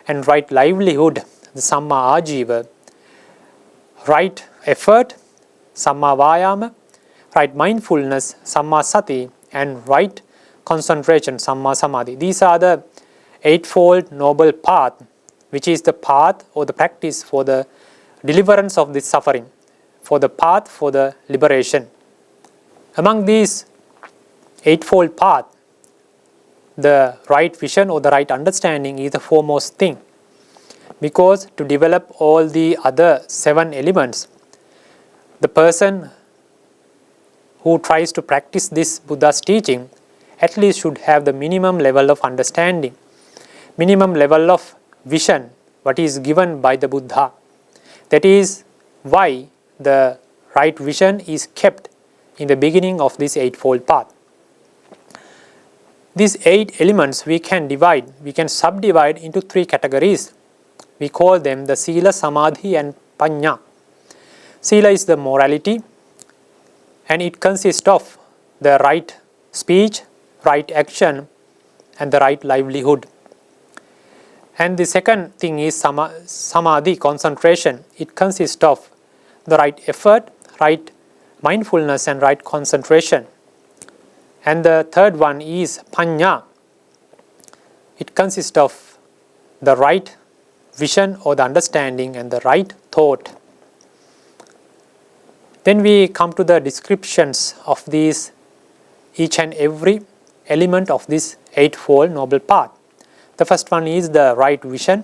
S1: and right livelihood, the Samma Ajiva, right effort, Samma Vayama, right mindfulness, Samma Sati, and right concentration, Samma Samadhi. These are the Eightfold Noble Path, which is the path or the practice for the deliverance of this suffering, for the path for the liberation. Among these Eightfold Path, the right vision or the right understanding is the foremost thing, because to develop all the other 7 elements, the person who tries to practice this Buddha's teaching at least should have the minimum level of understanding, minimum level of vision, what is given by the Buddha. That is why the right vision is kept in the beginning of this Eightfold Path. These 8 elements we can subdivide into 3 categories. We call them the Sila, Samadhi, and Panya. Sila is the morality, and it consists of the right speech, right action, and the right livelihood. And the second thing is Samadhi, concentration. It consists of the right effort, right mindfulness, and right concentration. And the third one is Panya. It consists of the right vision or the understanding and the right thought. Then we come to the descriptions of these, each and every element of this Eightfold Noble Path. The first one is the right vision.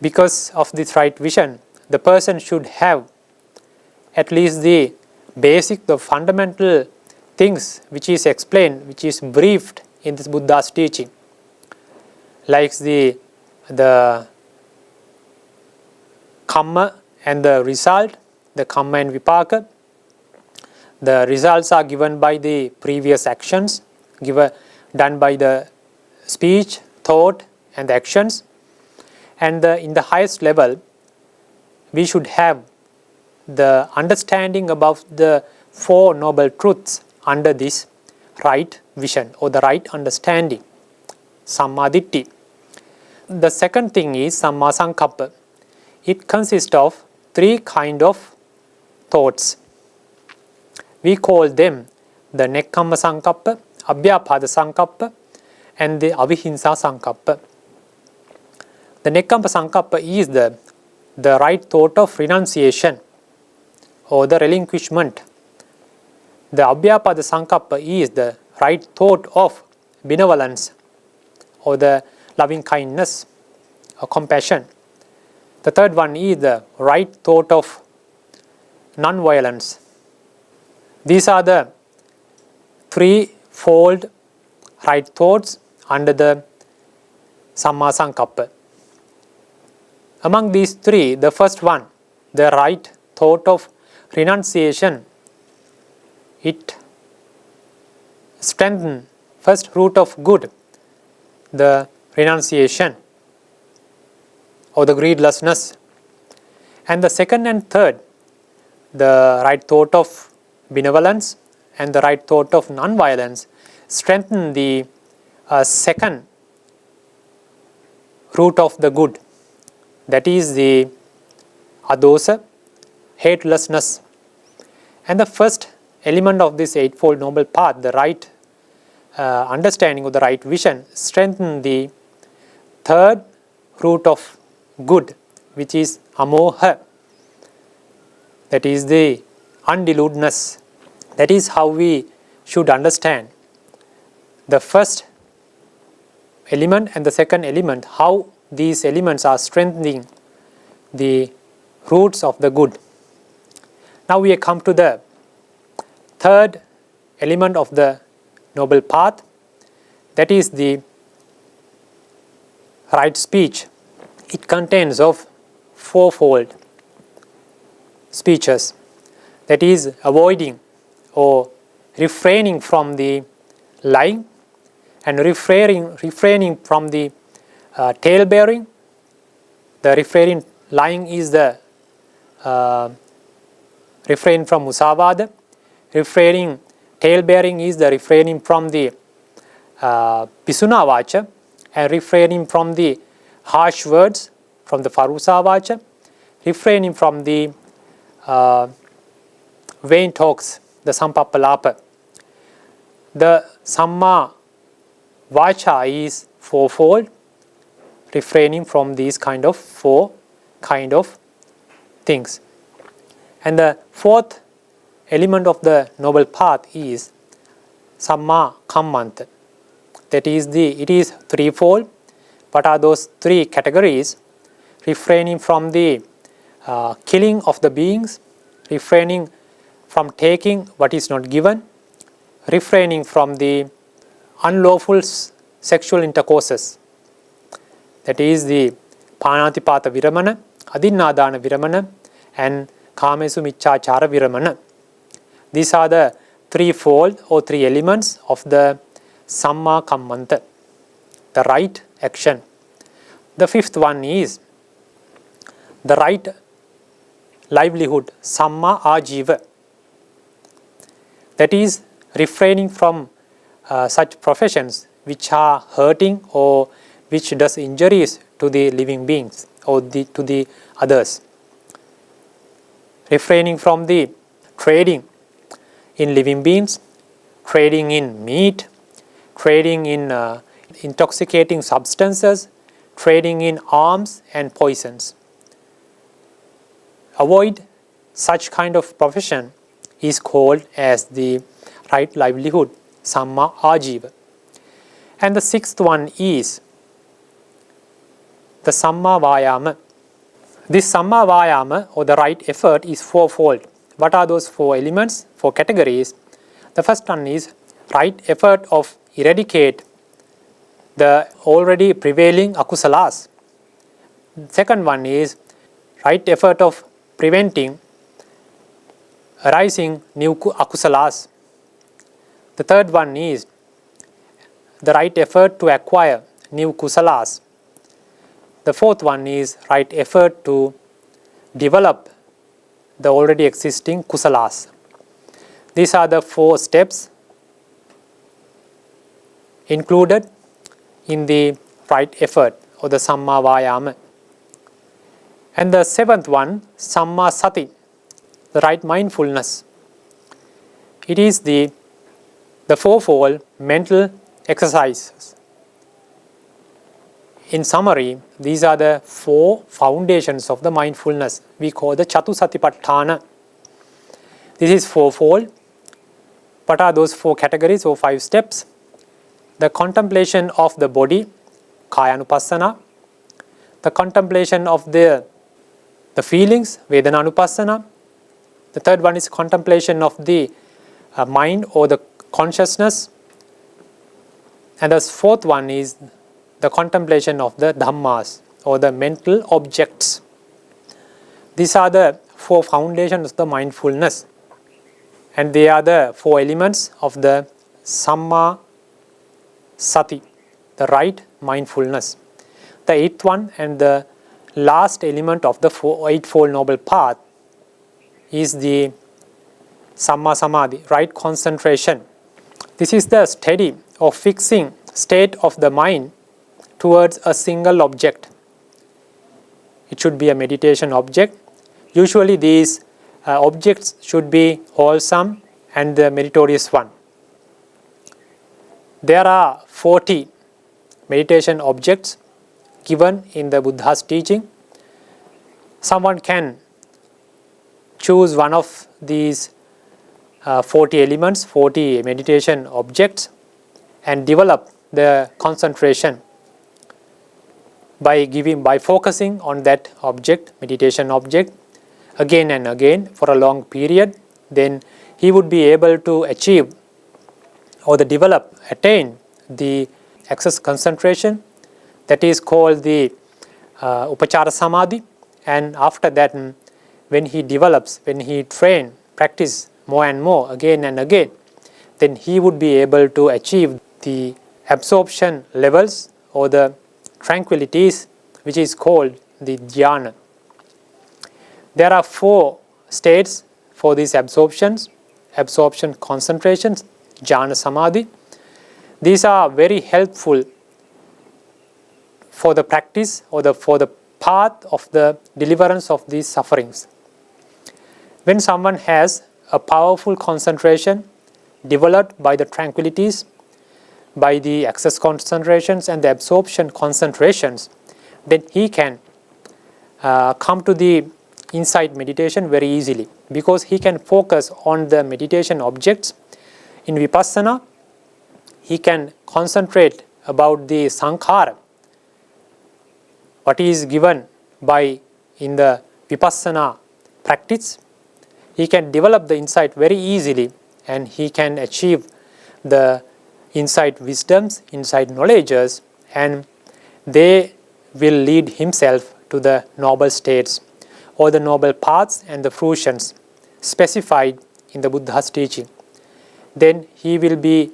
S1: Because of this right vision, the person should have at least the basic, the fundamental things which is explained, which is briefed in this Buddha's teaching, like the karma and the result, the karma and vipaka. The results are given by the previous actions, done by the speech, thought, and the actions. And in the highest level, we should have the understanding about the 4 noble truths under this right vision or the right understanding, Sammaditthi. The second thing is Sammasankappa. it consists of three kind of thoughts. We call them the Nekkhamma Sankappa, Abhyapada Sankappa, and the Avihimsa Sankappa. The Nekkhamma Sankappa is the right thought of renunciation or the relinquishment. The Abhyapada Sankappa is the right thought of benevolence or the loving kindness or compassion. The third one is the right thought of non-violence. These are the threefold right thoughts under the Samma Sankappa. Among these three, the first one, the right thought of renunciation, it strengthens first root of good, the renunciation or the greedlessness. And the second and third, the right thought of benevolence and the right thought of non-violence, strengthen the second root of the good, that is the adosa, hatelessness. And the first element of this Eightfold Noble Path, the right understanding of the right vision, strengthen the third root of good, which is amoha, that is the undiludedness. That is how we should understand the first element and the second element, how these elements are strengthening the roots of the good. Now we have come to the third element of the Noble Path, that is the right speech. It contains of fourfold speeches, that is avoiding or refraining from the lying and refraining from the tale-bearing. The lying is the refrain from musavada. Tale-bearing is the refraining from the pisuna vacha, and refraining from the harsh words, from the farusa vacha, refraining from the vain talks, the sampappalapa. The samma vacha is fourfold, refraining from these four kind of things. And the fourth element of the Noble Path is samma kammanta. That is it is threefold. What are those three categories? Refraining from the killing of the beings, refraining from taking what is not given, refraining from the unlawful sexual intercourses. That is the panatipata viramana, adinnādāna viramana, and kāmesu miccāchāra viramana. These are the threefold or three elements of the samma kammanta, the right action. The fifth one is the right livelihood, samma ājiva. That is refraining from such professions which are hurting or which does injuries to the living beings or to the others. Refraining from the trading in living beings, trading in meat, trading in intoxicating substances, trading in arms and poisons. Avoid such kind of profession is called as the right livelihood, samma ājiva. And the sixth one is the samma vāyāma. This samma vāyāma or the right effort is fourfold. What are those four elements, four categories? The first one is right effort of eradicate the already prevailing akusalas. Second one is right effort of preventing arising new akusalas. The third one is the right effort to acquire new kusalas. The fourth one is right effort to develop the already existing kusalas. These are the four steps included in the right effort or the samma vāyāma. And the seventh one, Samma Sati, the right mindfulness. It is the fourfold mental exercises. In summary, these are the four foundations of the mindfulness. We call the Chatusatipatthana. This is fourfold. What are those four categories or 5 steps? The contemplation of the body, Kayanupassana. The contemplation of the feelings, Vedananupassana. The third one is contemplation of the mind or the consciousness. And the fourth one is the contemplation of the Dhammas or the mental objects. These are the four foundations of the mindfulness. And they are the 4 elements of the Samma Sati, the right mindfulness. The 8th one and the last element of the Eightfold Noble Path is the Samma Samadhi, right concentration. This is the steady or fixing state of the mind towards a single object. It should be a meditation object. Usually these objects should be wholesome and the meritorious one. There are 40 meditation objects given in the Buddha's teaching. Someone can choose one of these 40 elements, 40 meditation objects, and develop the concentration by focusing on that object, meditation object, again and again for a long period. Then he would be able to achieve or attain the access concentration, that is called the Upachara Samadhi. And after that, when he practice more and more again and again, then he would be able to achieve the absorption levels or the tranquilities, which is called the dhyana. There are 4 states for these absorption concentrations, jhana samadhi. These are very helpful for the practice or for the path of the deliverance of these sufferings. When someone has a powerful concentration developed by the tranquilities, by the access concentrations and the absorption concentrations, then he can come to the insight meditation very easily, because he can focus on the meditation objects. In vipassana, he can concentrate about the sankhara, what is given in the vipassana practice. He can develop the insight very easily, and he can achieve the insight wisdoms, insight knowledges, and they will lead himself to the noble states or the noble paths and the fruitions specified in the Buddha's teaching. Then he would be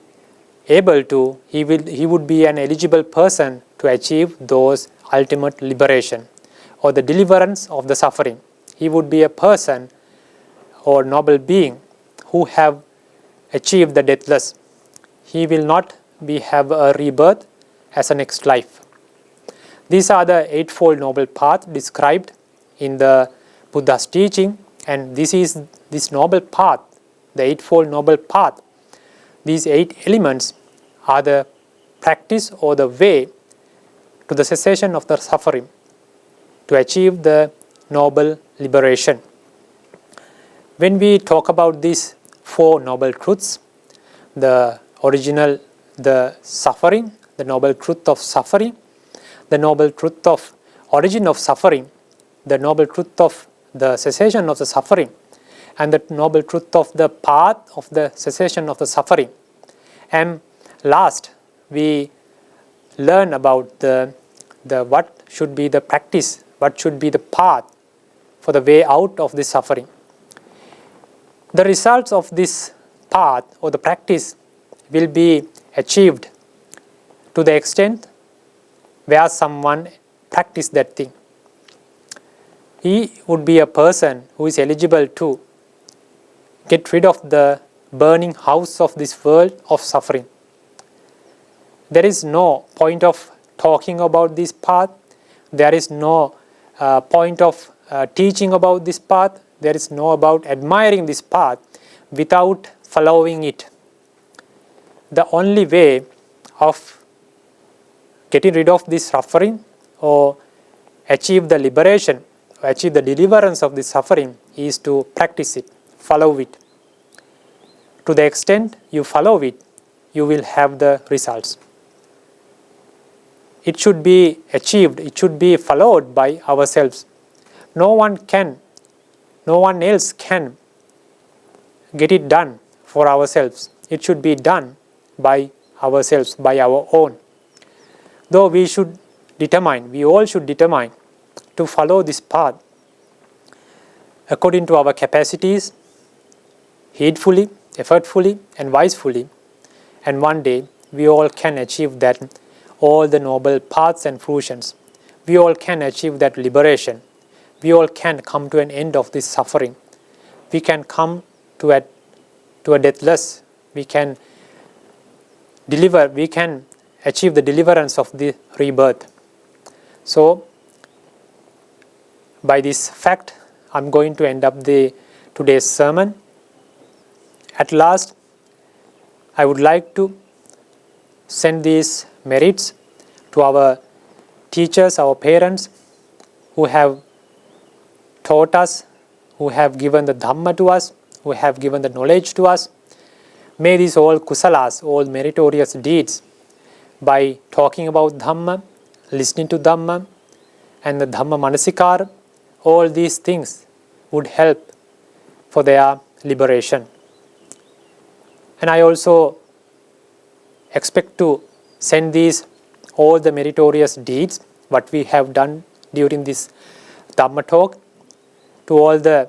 S1: an eligible person to achieve those ultimate liberation or the deliverance of the suffering. He would be a person or noble being who have achieved the deathless. He will not have a rebirth as a next life. These are the Eightfold Noble Path described in the Buddha's teaching, and this noble path, the Eightfold Noble Path. These 8 elements are the practice or the way to the cessation of the suffering, to achieve the noble liberation. When we talk about these 4 noble truths, the suffering, the noble truth of suffering, the noble truth of origin of suffering, the noble truth of the cessation of the suffering, and the noble truth of the path of the cessation of the suffering. And last, we learn about the what should be the practice, what should be the path for the way out of this suffering. The results of this path or the practice will be achieved to the extent where someone practice that thing. He would be a person who is eligible to get rid of the burning house of this world of suffering. There is no point of talking about this path. There is no point of teaching about this path. There is no about admiring this path without following it. The only way of getting rid of this suffering or achieve the liberation, achieve the deliverance of this suffering is to practice it, follow it. To the extent you follow it, you will have the results. It should be achieved, it should be followed by ourselves. No one else can get it done for ourselves. It should be done by ourselves, by our own. Though we all should determine to follow this path according to our capacities, heedfully, effortfully, and wisely. And one day we all can achieve that, all the noble paths and fruitions. We all can achieve that liberation. We all can come to an end of this suffering. We can come to a deathless. We can achieve the deliverance of the rebirth. So, by this fact, I'm going to end up today's sermon. At last, I would like to send these merits to our teachers, our parents, who have taught us, who have given the Dhamma to us, who have given the knowledge to us. May these all kusalas, all meritorious deeds, by talking about Dhamma, listening to Dhamma, and the Dhamma Manasikara, all these things would help for their liberation. And I also expect to send all the meritorious deeds, what we have done during this Dhamma talk, to all the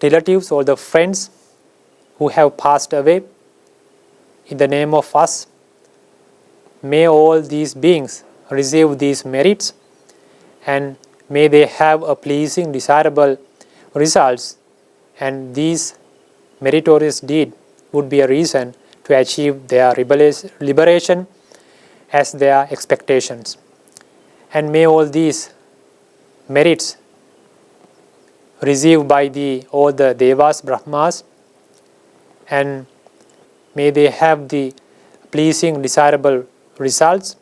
S1: relatives, all the friends who have passed away in the name of us. May all these beings receive these merits, and may they have a pleasing, desirable results, and these meritorious deed would be a reason to achieve their liberation as their expectations. And may all these merits received by all the Devas, Brahmas, and may they have the pleasing, desirable results,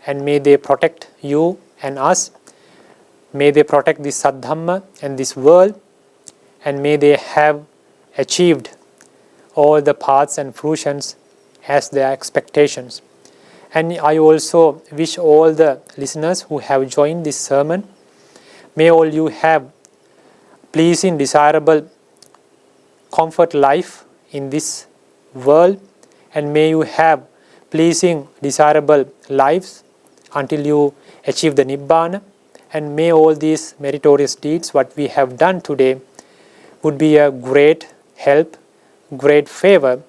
S1: and may they protect you and us. May they protect this Saddhamma and this world, and may they have achieved all the paths and fruitions as their expectations. And I also wish all the listeners who have joined this sermon, may all you have pleasing, desirable, comfort life in this world, and may you have pleasing, desirable lives until you achieve the Nibbana. And may all these meritorious deeds, what we have done today, would be a great help, great favor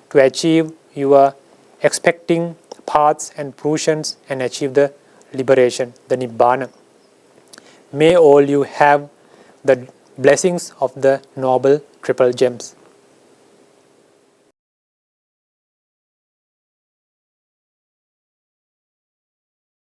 S1: to achieve your expecting paths and fruitions and achieve the liberation, the Nibbana. May all you have the blessings of the Noble Triple Gems.